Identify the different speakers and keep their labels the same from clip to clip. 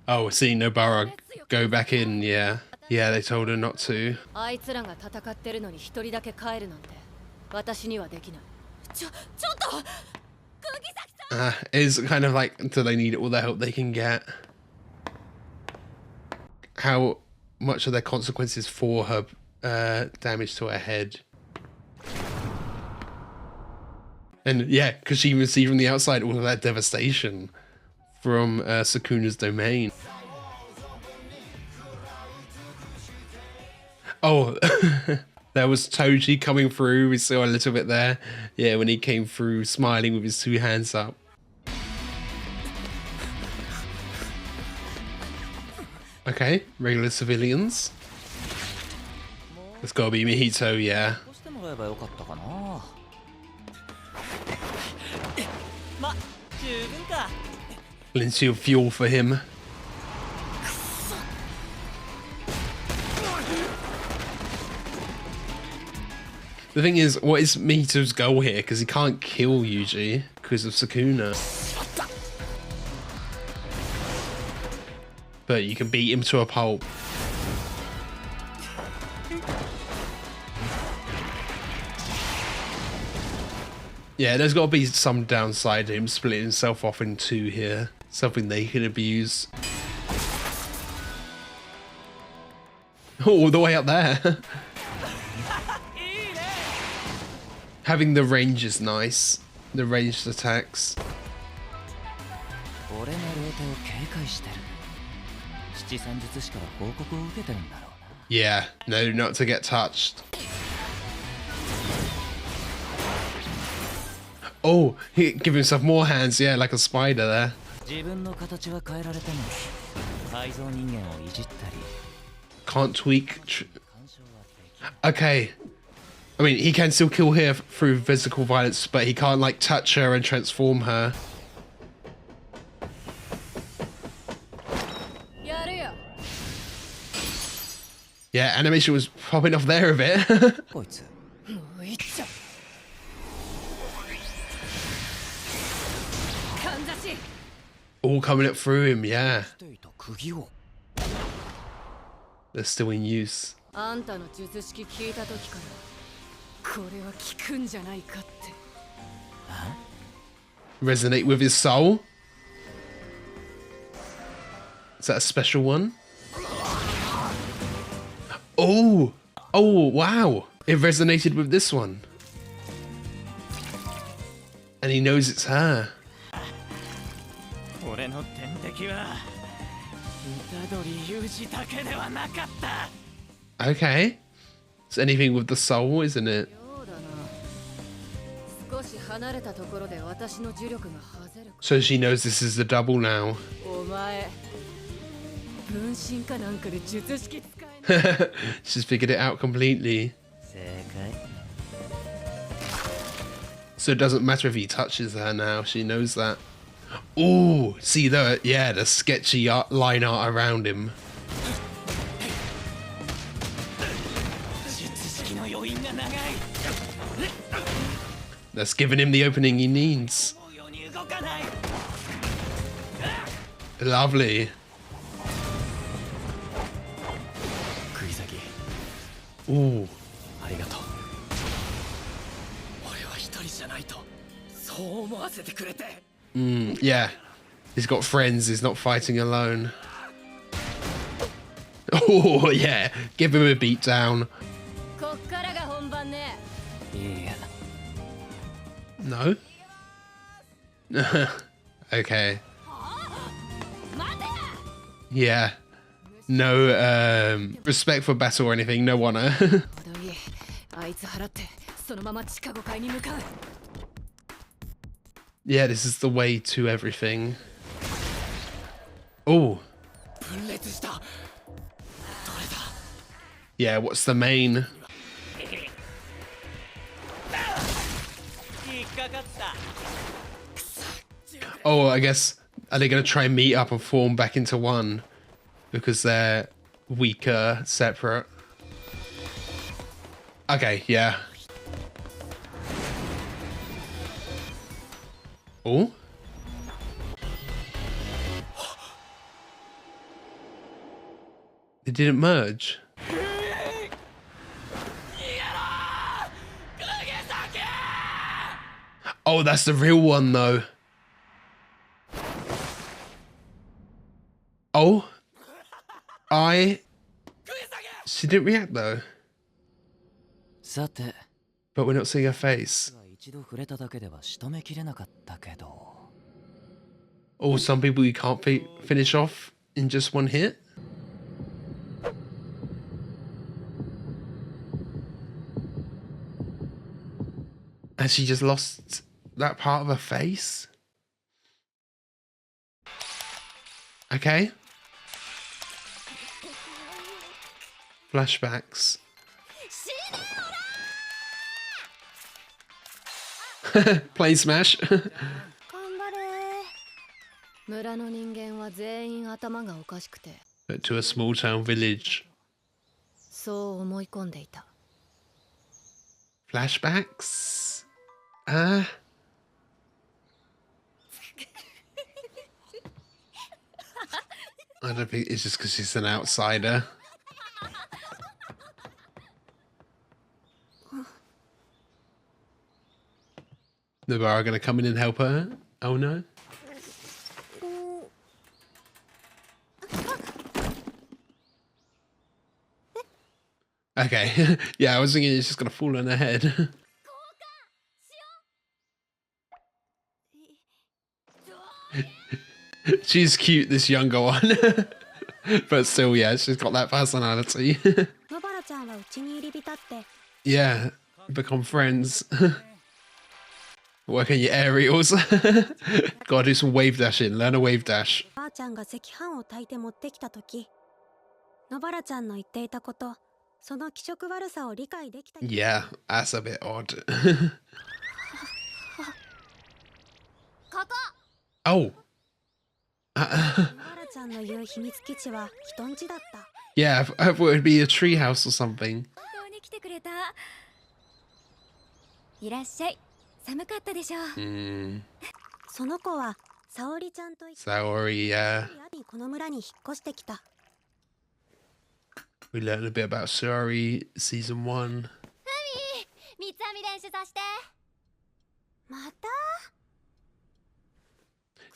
Speaker 1: Oh, seeing Nobara go back in, yeah. Yeah, they told her not to. It's kind of like until they need all the help they can get. How much are their consequences for her damage to her head? And yeah, because she even see from the outside all of that devastation from Sukuna's domain. Oh, there was Toji coming through. We saw a little bit there. Yeah, when he came through smiling with his two hands up. Okay, regular civilians. It's gotta be Mihito, yeah. Plenty of fuel for him. The thing is, what is Mihito's goal here? Because he can't kill Yuji because of Sukuna. But you can beat him to a pulp. Yeah, there's got to be some downside to him splitting himself off in two here. Something they can abuse. All the way up there. Having the range is nice. The ranged attacks. Yeah, no, not to get touched. Oh, he give himself more hands, yeah, like a spider there. Can't tweak. Okay. I mean, he can still kill her through physical violence, but he can't, like, touch her and transform her. Yeah, animation was popping off there a bit. All coming up through him, yeah. They're still in use. Resonate with his soul? Is that a special one? Oh! Oh, wow! It resonated with this one. And he knows it's her. Okay. It's anything with the soul, isn't it? So she knows this is the double now. She's figured it out completely. So it doesn't matter if he touches her now, she knows that. Oh, see the, yeah, the sketchy line art around him. That's giving him the opening he needs. Lovely. Ooh. Yeah. He's got friends, he's not fighting alone. Oh, yeah. Give him a beat down. No? Okay. Yeah. No respect for battle or anything, no honor. Yeah, this is the way to everything. Oh. Yeah, what's the main? Oh, I guess, are they going to try and meet up and form back into one? Because they're weaker, separate. Okay, yeah. Oh? They didn't merge. Oh, that's the real one though. Oh. She didn't react though. But we're not seeing her face. Or some people you can't finish off in just one hit. And she just lost that part of her face. Okay. Flashbacks. Plane smash. But to a small town village. Flashbacks? I don't think it's just because she's an outsider. Nobara gonna come in and help her? Oh no. Okay. Yeah, I was thinking it's just gonna fall on her head. She's cute, this younger one. But still, yeah, she's got that personality. Yeah, become friends. Work on your aerials. Gotta do some wave dashing. Learn a wave dash. Yeah, that's a bit odd. Oh. Yeah, I thought it'd be a treehouse or something. Saori, yeah. We learned a bit about Saori season 1.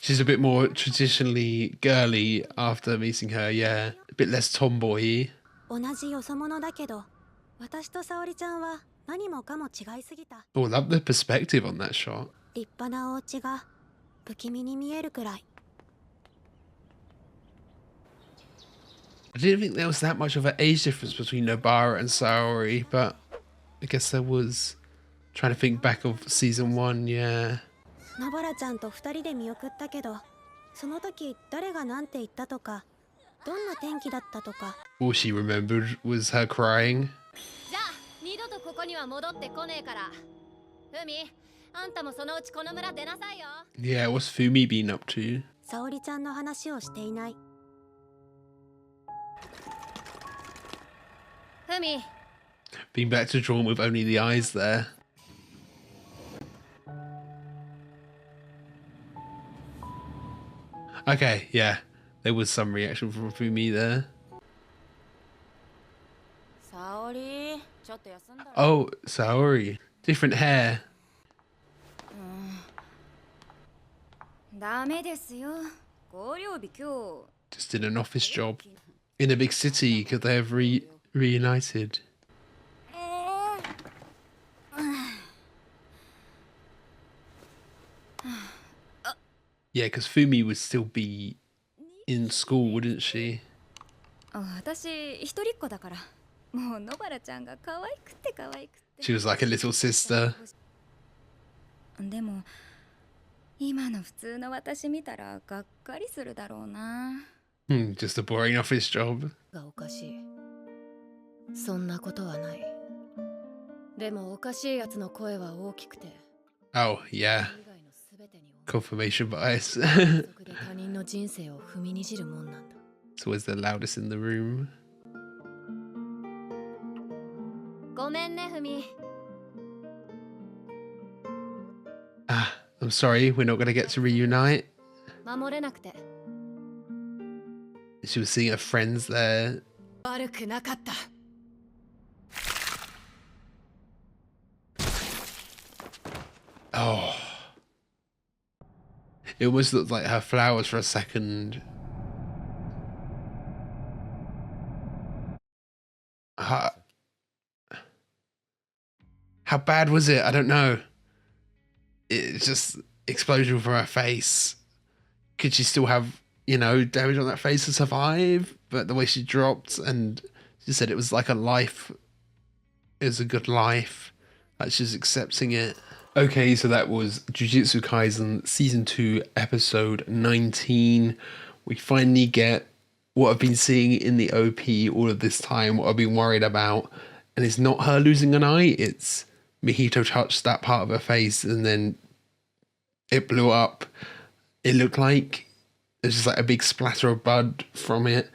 Speaker 1: She's a bit more traditionally girly after meeting her, yeah. A bit less tomboy. Oh, love the perspective on that shot. I didn't think there was that much of an age difference between Nobara and Saori, but I guess there was. Trying to think back of season 1, yeah. All she remembered was her crying. Yeah, what's Fumi been up to? Being back to drawn with only the eyes there. Okay, yeah. There was some reaction from Fumi there. Oh, Saori. Different hair. Just did an office job. In a big city, could they have reunited? Yeah, because Fumi would still be in school, wouldn't she? She was like a little sister. Just a boring office job. Oh, yeah. Confirmation bias. It's always the loudest in the room. Ah, I'm sorry, we're not going to get to reunite.
Speaker 2: 守れなくて
Speaker 1: She was seeing her friends there.
Speaker 2: 悪くなかった
Speaker 1: Oh. It almost looked like her flowers for a second. How bad was it? I don't know. It's just explosion from her face. Could she still have, you know, damage on that face to survive? But the way she dropped, and she said it was like a life. It was a good life. Like she's accepting it. Okay, so that was Jujutsu Kaisen Season 2, Episode 19. We finally get what I've been seeing in the OP all of this time, what I've been worried about. And it's not her losing an eye, it's Mihito touched that part of her face and then it blew up. It looked like there's just like a big splatter of blood from it.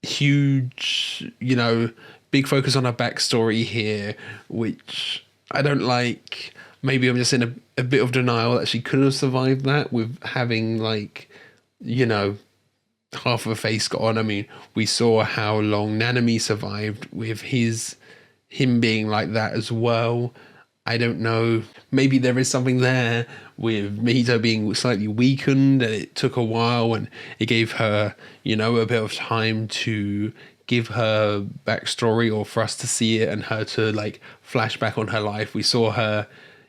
Speaker 1: Huge, you know, big focus on her backstory here, which I don't like. Maybe I'm just in a bit of denial that she could have survived that with having, like, you know, half of her face gone. I mean, we saw how long Nanami survived with him being like that as well. I don't know. Maybe there is something there with Mihito being slightly weakened and it took a while and it gave her, you know, a bit of time to give her backstory or for us to see it and her to like flash back on her life. We saw her,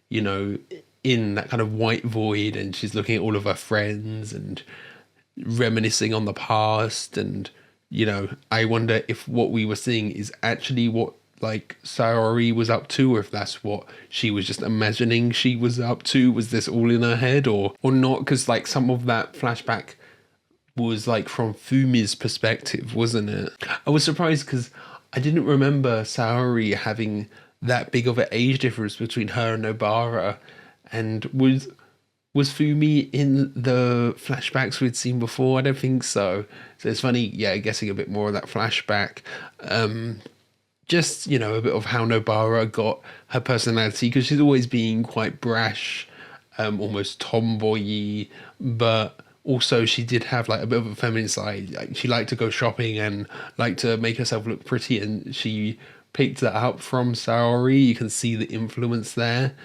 Speaker 1: you know, in that kind of white void and she's looking at all of her friends and reminiscing on the past. And, you know, I wonder if what we were seeing is actually what like Saori was up to, or if that's what she was just imagining she was up to. Was this all in her head or not? Because like some of that flashback was like from Fumi's perspective, wasn't it? I was surprised because I didn't remember Saori having that big of an age difference between her and Nobara. And was Fumi in the flashbacks we'd seen before? I don't think so. So it's funny, yeah, guessing a bit more of that flashback. Just, you know, a bit of how Nobara got her personality, because she's always been quite brash, almost tomboy-y, but also she did have like a bit of a feminine side. Like she liked to go shopping and liked to make herself look pretty, and she picked that up from Saori. You can see the influence there.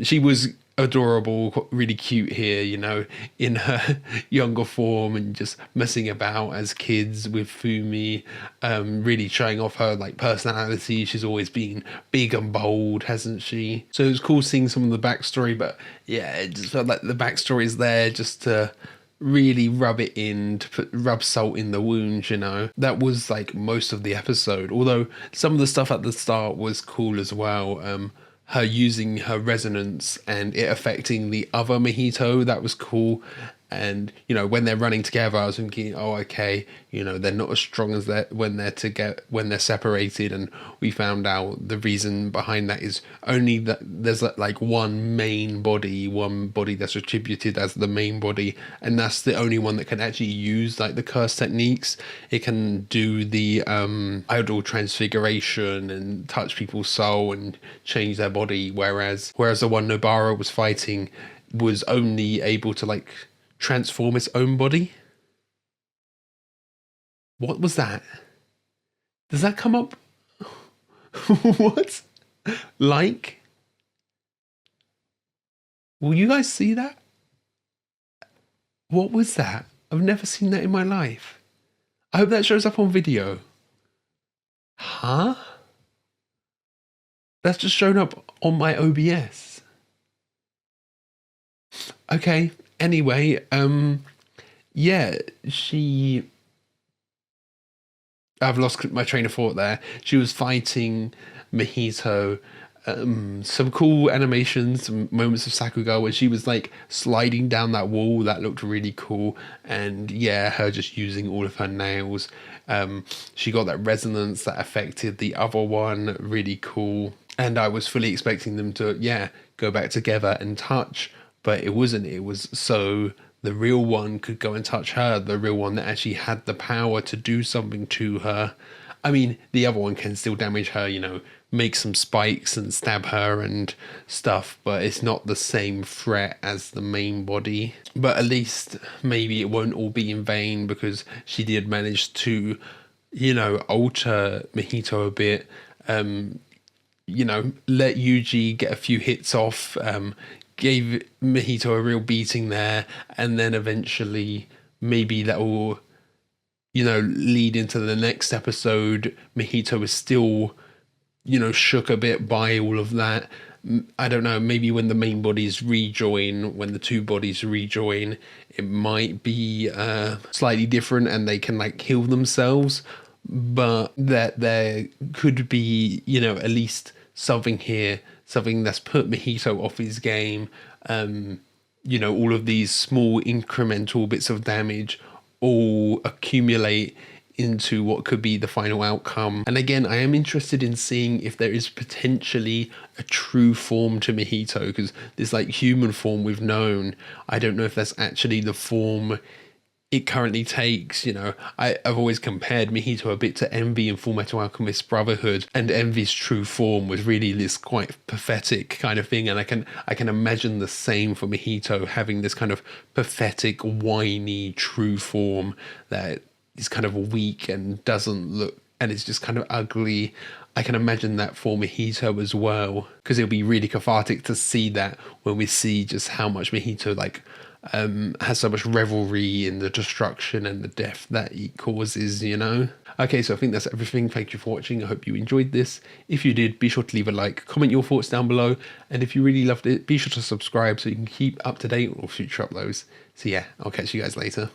Speaker 1: She was adorable, really cute here, you know, in her younger form and just messing about as kids with Fumi, really showing off her like personality. She's always been big and bold, hasn't she? So it was cool seeing some of the backstory, but yeah, it just felt like the backstory is there just to really rub it in, to rub salt in the wound, you know. That was like most of the episode, although some of the stuff at the start was cool as well. Her using her resonance and it affecting the other Mojito, that was cool. And, you know, when they're running together, I was thinking, oh, okay, you know, they're not as strong as that when they're separated. And we found out the reason behind that is only that there's like one body that's attributed as the main body, and that's the only one that can actually use like the curse techniques. It can do the idol transfiguration and touch people's soul and change their body, whereas the one Nobara was fighting was only able to like transform its own body. What was that? Does that come up? What? Like? Will you guys see that? What was that? I've never seen that in my life. I hope that shows up on video. Huh? That's just shown up on my OBS. Okay. Anyway, yeah, I've lost my train of thought there. She was fighting Mojito. Some cool animations, some moments of Sakuga where she was like sliding down that wall. That looked really cool. And yeah, her just using all of her nails. She got that resonance that affected the other one. Really cool. And I was fully expecting them to, yeah, go back together and touch. But it wasn't. It was so the real one could go and touch her, the real one that actually had the power to do something to her. I mean, the other one can still damage her, you know, make some spikes and stab her and stuff, but it's not the same threat as the main body. But at least maybe it won't all be in vain, because she did manage to, you know, alter Mahito a bit. You know, let Yuji get a few hits off, gave Mahito a real beating there, and then eventually maybe that will, you know, lead into the next episode. Mahito is still, you know, shook a bit by all of that. I don't know, maybe when the main bodies rejoin, when the two bodies rejoin, it might be slightly different and they can like heal themselves. But that there could be, you know, at least something here, something that's put Mahito off his game. You know, all of these small incremental bits of damage all accumulate into what could be the final outcome. And again, I am interested in seeing if there is potentially a true form to Mahito, because this like human form we've known, I don't know if that's actually the form it currently takes. You know, I've always compared Mahito a bit to Envy in Full Metal Alchemist Brotherhood, and Envy's true form was really this quite pathetic kind of thing, and I can imagine the same for Mahito, having this kind of pathetic, whiny true form that is kind of weak and doesn't look, and it's just kind of ugly. I can imagine that for Mahito as well, because it'll be really cathartic to see that when we see just how much Mahito like has so much revelry in the destruction and the death that he causes, you know. Okay, so I think that's everything. Thank you for watching. I hope you enjoyed this. If you did, be sure to leave a like, comment your thoughts down below, and if you really loved it, be sure to subscribe so you can keep up to date with future uploads. So yeah, I'll catch you guys later.